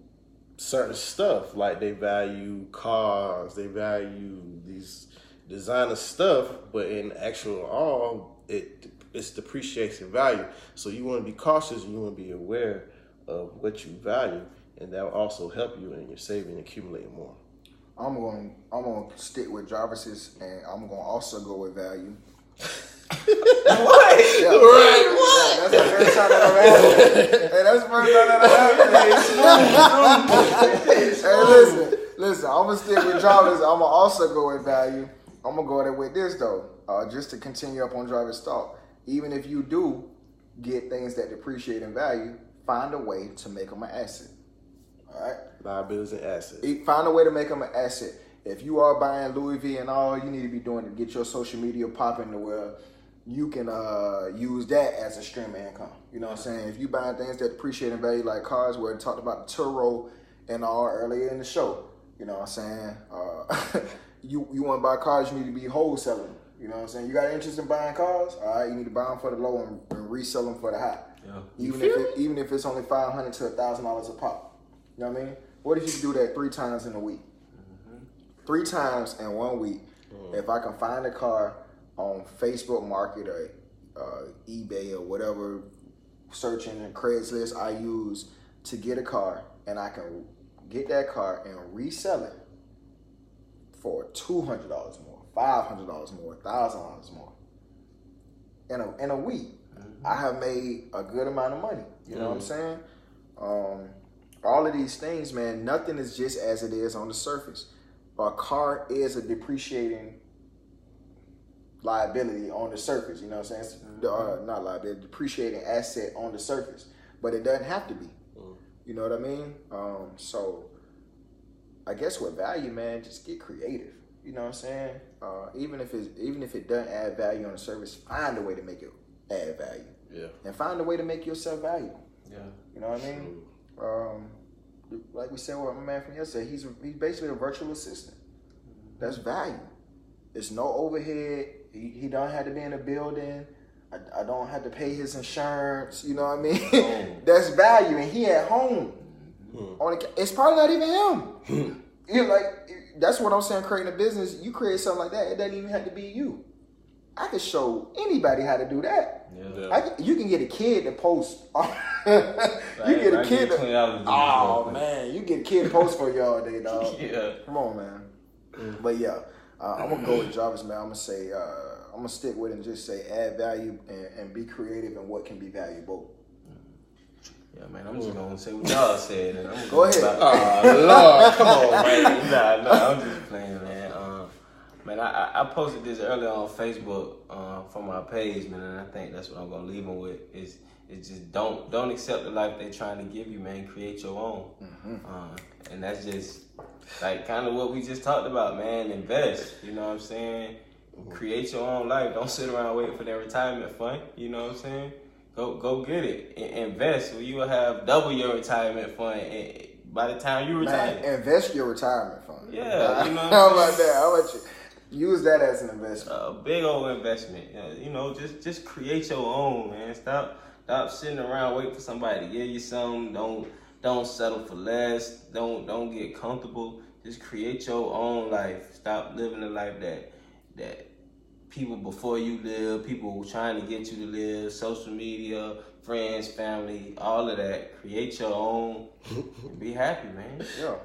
certain stuff, like they value cars, they value these designer stuff, but in actual it's depreciation value. So you want to be cautious, and you want to be aware of what you value, and that will also help you in your saving and accumulating more. I'm gonna stick with Jarvis's, and I'm gonna also go with value. What? Yeah. Right, what? Yeah, that's the first time that I've happened. Hey, that's the first time that happened. Hey, listen, I'm gonna stick with Jarvis. I'm gonna also go with value. I'm gonna go there with this though, just to continue up on Jarvis' thought. Even if you do get things that depreciate in value, find a way to make them an asset. All right. Liabilities and assets. Find a way to make them an asset. If you are buying Louis V and all you need to be doing to get your social media popping to where you can use that as a stream of income. You know what I'm saying? If you buying things that depreciate in value like cars, where I talked about the Turo and all earlier in the show. You know what I'm saying? You want to buy cars, you need to be wholesaling. You know what I'm saying? You got interest in buying cars? All right, you need to buy them for the low and resell them for the high. Yeah. Even if it's only $500 to $1,000 a pop. You know what I mean? What if you could do that 3 times in a week? 3 times in 1 week. If I can find a car on Facebook Market or eBay or whatever searching and Craigslist I use to get a car, and I can get that car and resell it for $200 more, $500 more, $1,000 more in a week, I have made a good amount of money. You know what I'm saying? All of these things, man, nothing is just as it is on the surface. A car is a depreciating liability on the surface. You know what I'm saying? Not liability, depreciating asset on the surface. But it doesn't have to be. You know what I mean? So I guess with value, man, just get creative. You know what I'm saying? Even if it doesn't add value on the surface, find a way to make it add value. Yeah. And find a way to make yourself valuable. Yeah. You know what I mean? Like we said with my man from yesterday, he's basically a virtual assistant. That's value. It's no overhead. He don't have to be in a building. I don't have to pay his insurance. You know what I mean? That's value, and he at home. It's probably not even him. That's what I'm saying. Creating a business, you create something like that. It doesn't even have to be you. I could show anybody how to do that. Yeah. You can get a kid to post. You get a kid to. Oh man, you get a kid to post for you all day, dog. Yeah. Come on, man. But yeah, I'm gonna go with Jarvis, man. I'm gonna say I'm gonna stick with it and just say add value and be creative in what can be valuable. Yeah, man, I'm just gonna say what y'all said, and I'm gonna Go ahead. Oh, Lord, come on, man. Nah, I'm just playing, man. Man, I posted this earlier on Facebook from my page, man, and I think that's what I'm gonna leave them with is just don't accept the life they're trying to give you, man. Create your own, and that's just like kind of what we just talked about, man. Invest, you know what I'm saying? Create your own life. Don't sit around waiting for their retirement fund. You know what I'm saying? Go get it. Invest, so you will have double your retirement fund by the time you retire. Man, invest your retirement fund. Yeah, you know. How about that? How about you use that as an investment? A big old investment. You know, just create your own, man. Stop sitting around waiting for somebody to give you something. Don't settle for less. Don't get comfortable. Just create your own life. Stop living the life that people before you live, people trying to get you to live, social media, friends, family, all of that. Create your own and be happy, man. Yeah.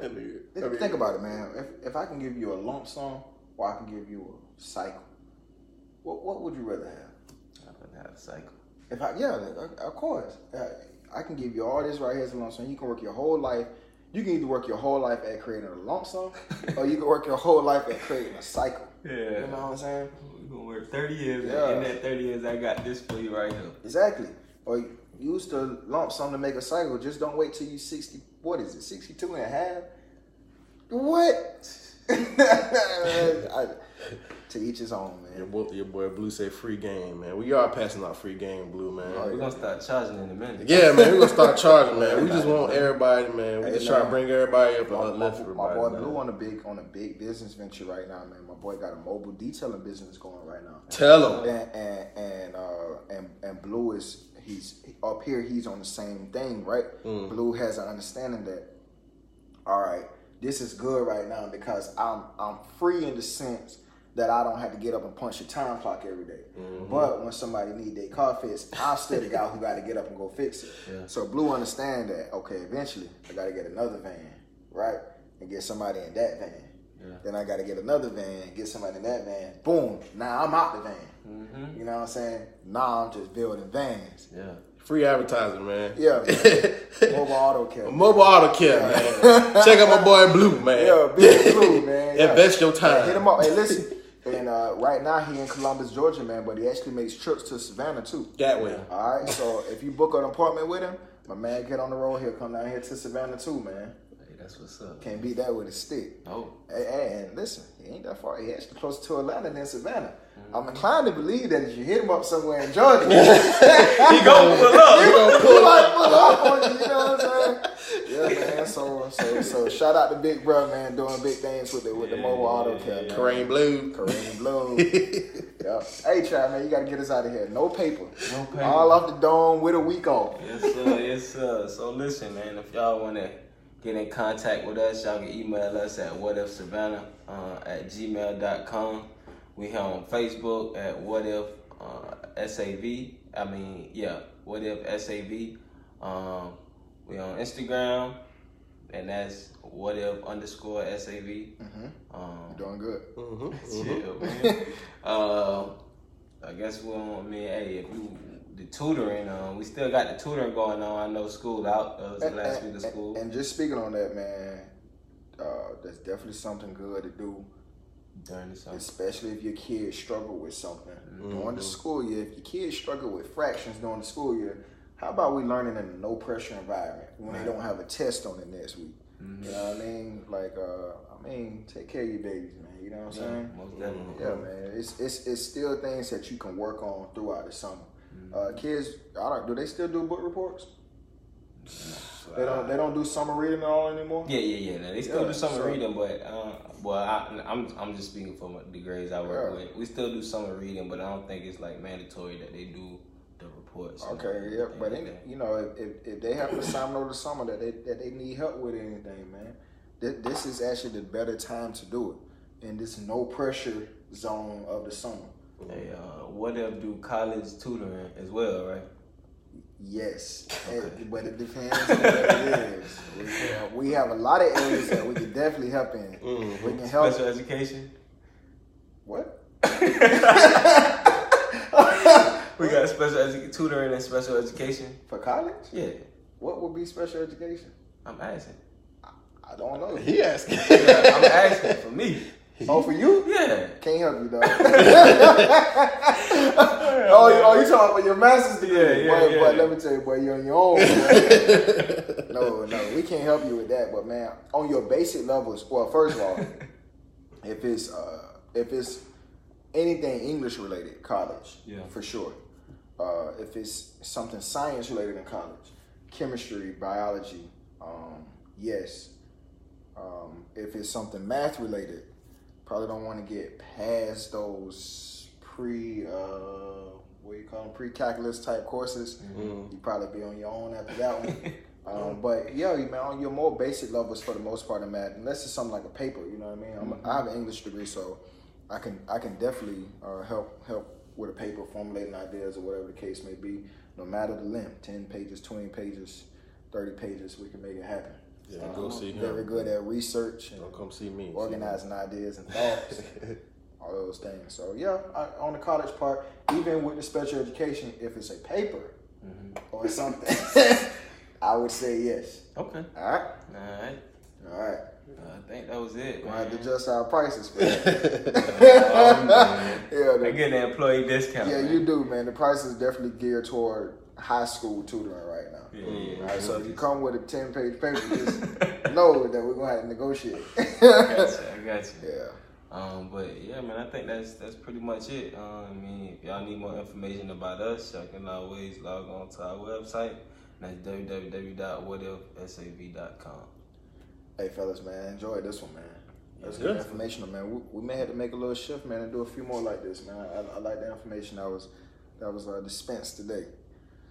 Think about it, man. If I can give you a lump sum or I can give you a cycle, what would you rather have? I'd rather have a cycle. Of course. I can give you all this right here as a lump sum. You can work your whole life. You can either work your whole life at creating a lump sum or you can work your whole life at creating a cycle. Yeah. You know what I'm saying? We're going to work 30 years. Yeah. In that 30 years, I got this for you right here. Exactly. Or use the lump sum to make a cycle. Just don't wait till you 60, 62 and a half? What? To each his own, man. Your boy Blue say free game, man. We are passing out free game, Blue, man. We're going to start charging in a minute. Yeah, man, we're going to start charging, man. We just want everybody, man. We just try to man. bring everybody up and My uplift everybody. boy man. Blue on a big business venture right now, man. My boy got a mobile detailing business going right now. Tell him. And Blue he's up here. He's on the same thing, right? Blue has an understanding that, all right, this is good right now because I'm free in the sense that I don't have to get up and punch a time clock every day. But when somebody need their car fixed, I'm still the guy who got to get up and go fix it. Yeah. So Blue understand that, okay, eventually I got to get another van, right? And get somebody in that van. Yeah. Then I got to get another van, get somebody in that van. Boom, now I'm out the van. You know what I'm saying? Now I'm just building vans. Yeah. Free advertising, man. Yeah, man. Mobile Auto Care. Mobile Auto Care, man. Check out my boy Blue, man. Yeah, Big Blue, man. Yeah. Invest your time. Hit him up. Hey, listen. And right now he in Columbus, Georgia, man, but he actually makes trips to Savannah too. That way. All right, so if you book an appointment with him, my man get on the road. He'll come down here to Savannah too, man. Hey, that's what's up. Can't beat that with a stick. Oh. Hey, and listen, he ain't that far. He actually closer to Atlanta than Savannah. I'm inclined to believe that if you hit him up somewhere in Georgia, He gonna pull up. he might pull up on you. You know what I'm saying? Yeah, man. So shout out to Big Bro, man, doing big things with the mobile auto care. man. Kareem Blue. Kareem Blue. Yep. Hey, Trav, man, you got to get us out of here. No paper. No paper. All off the dome with a week off. Yes, sir. Yes, sir. So listen, man, if y'all want to get in contact with us, y'all can email us at whatifsavannah@gmail.com. We here on Facebook at whatifsav. Whatifsav. We on Instagram, and that's whatif_SAV. You're doing good. Chill, man. I guess hey, if you the tutoring, we still got the tutoring going on. I know school out. It was the last week of school. And just speaking on that, man, that's definitely something good to do. During the summer. Especially if your kids struggle with something during the school year. If your kids struggle with fractions during the school year, how about we learning in a no pressure environment when they don't have a test on it next week? You know what I mean? Like, take care of your babies, man. You know what I'm saying? Most definitely. Yeah, man. It's still things that you can work on throughout the summer. Kids, do they still do book reports? They don't do summer reading at all anymore. Yeah. They still do summer reading, but I'm just speaking from the grades I work with. We still do summer reading, but I don't think it's like mandatory that they do the reports. Okay, yeah, but if they have an assignment over the summer that they need help with anything, man, this is actually the better time to do it in this no pressure zone of the summer. Hey, what if do college tutoring as well, right? Yes, but it depends on what it is. We have a lot of areas that we can definitely help in. We can help. Special education? What? We got special tutoring and special education. For college? Yeah. What would be special education? I'm asking. I don't know. He asking. Yeah, I'm asking for me. Oh, for you? Yeah. Can't help you, dog. Oh, you talking about your master's degree? Yeah. But let me tell you, boy, you're on your own. No, we can't help you with that. But man, on your basic levels, well, first of all, if it's anything English related, college, for sure. If it's something science related in college, chemistry, biology, yes. If it's something math related, probably don't want to get past those pre-calculus type courses. You probably be on your own after that one. But yeah, man, on your more basic levels for the most part of math, unless it's something like a paper, you know what I mean? I have an English degree, so I can definitely help with a paper, formulating ideas or whatever the case may be, no matter the length, 10 pages, 20 pages, 30 pages, we can make it happen. Yeah, go see him. Very good at research and Don't come see me. organizing ideas and thoughts, all those things. So yeah, on the college part, even with the special education, if it's a paper or something, I would say yes. Okay. All right. All right. I think that was it. We're gonna have to adjust our prices for that. I get an employee discount. Yeah, man. you do, man. The price is definitely geared toward high school tutoring right now. Yeah. All right, so if you come with a 10-page paper, just know that we're gonna have to negotiate. I got you. Yeah. But yeah, man, I think that's pretty much it. I mean, if y'all need more information about us, y'all can always log on to our website. That's www.whatifsav.com. Hey, fellas, man, enjoy this one, man. That's good. good informational, man. We may have to make a little shift, man, and do a few more like this, man. I like the information that was dispensed today.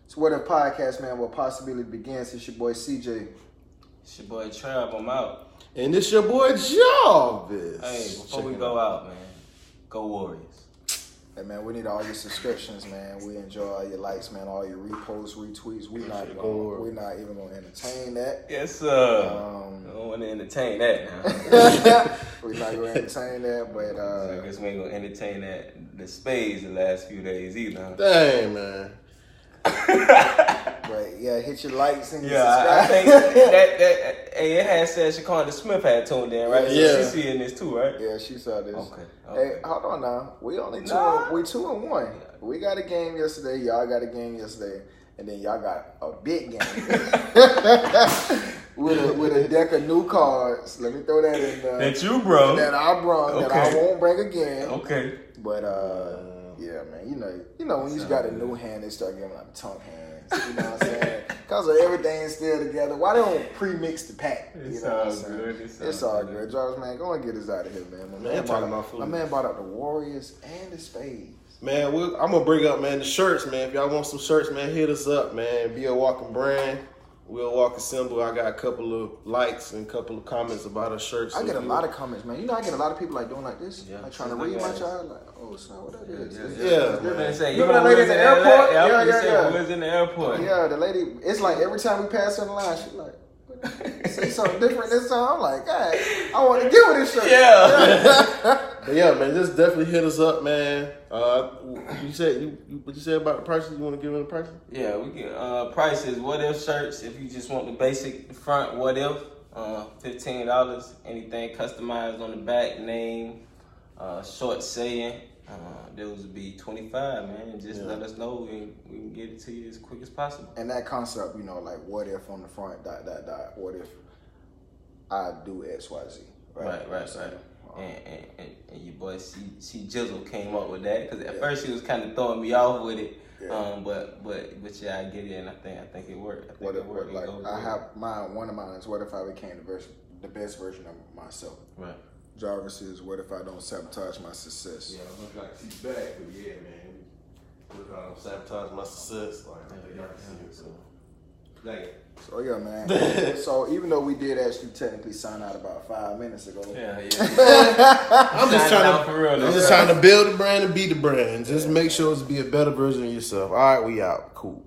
So, What If Podcast, man, where possibility begins. It's your boy CJ. It's your boy Trav. I'm out. And it's your boy Jarvis. Hey, before we go out, man, go Warriors. Hey, man, we need all your subscriptions, man. We enjoy all your likes, man, all your reposts, retweets. We're not even gonna entertain that. Yes, sir. I don't want to entertain that now. We're not gonna entertain that, but I guess we ain't gonna entertain the spades the last few days either. Huh? Dang, man. but yeah, hit your likes and your I subscribe. think that hey, it had said Shaquanda Smith had tuned in, right? Yeah. So she seeing this too, right? Yeah, she saw this. Okay. Hey, hold on now. We only we 2-1. We got a game yesterday. Y'all got a game yesterday, and then y'all got a big game with a deck of new cards. Let me throw that in there. That you brought. That I brought. That I won't bring again. Okay. But yeah, man. You know when you just got a new hand, they start giving like tongue hands. You know what I'm saying? Because of everything's still together. Why they don't pre-mix the pack? You know what I'm saying? It's all good. Jarvis, man, go and get us out of here, man. My man bought out the Warriors and the Spades. Man, I'm going to bring up, man, the shirts, man. If y'all want some shirts, man, hit us up, man. Be a walking brand. We'll walk a symbol. I got a couple of likes and a couple of comments about our shirts. I get a lot of comments, man. You know, I get a lot of people like doing like this, Yeah. like trying to read my child. Like, oh, son, what that is? Yeah, You man. say, Remember that lady in the airport? Yeah. Who was in the airport? Yeah, the lady. It's like every time we pass her in the line, she's like, say something different this time. I'm like, God, I want to give her this shirt. Yeah. But yeah, man, just definitely hit us up, man. You said what you said about the prices? You want to give them the prices? Yeah, we get prices. What if shirts? If you just want the basic front, what if? $15. Anything customized on the back, name, short saying. Those would be $25, man. Just let us know and we can get it to you as quick as possible. And that concept, like, what if on the front, ... What if I do X, Y, Z? Right. And your boy C Jizzle came up with that because at first he was kind of throwing me off with it. Yeah. But yeah, I get it, and I think it worked. What if I have one of mine is what if I became the best version of myself? Right. Jarvis is what if I don't sabotage my success? Yeah, I look like he's back, but yeah, man. Look how I sabotage my success. So yeah, man. So even though we did actually technically sign out about 5 minutes ago. Yeah. I'm just trying to build a brand and be the brand. Just make sure it's be a better version of yourself. All right, we out. Cool.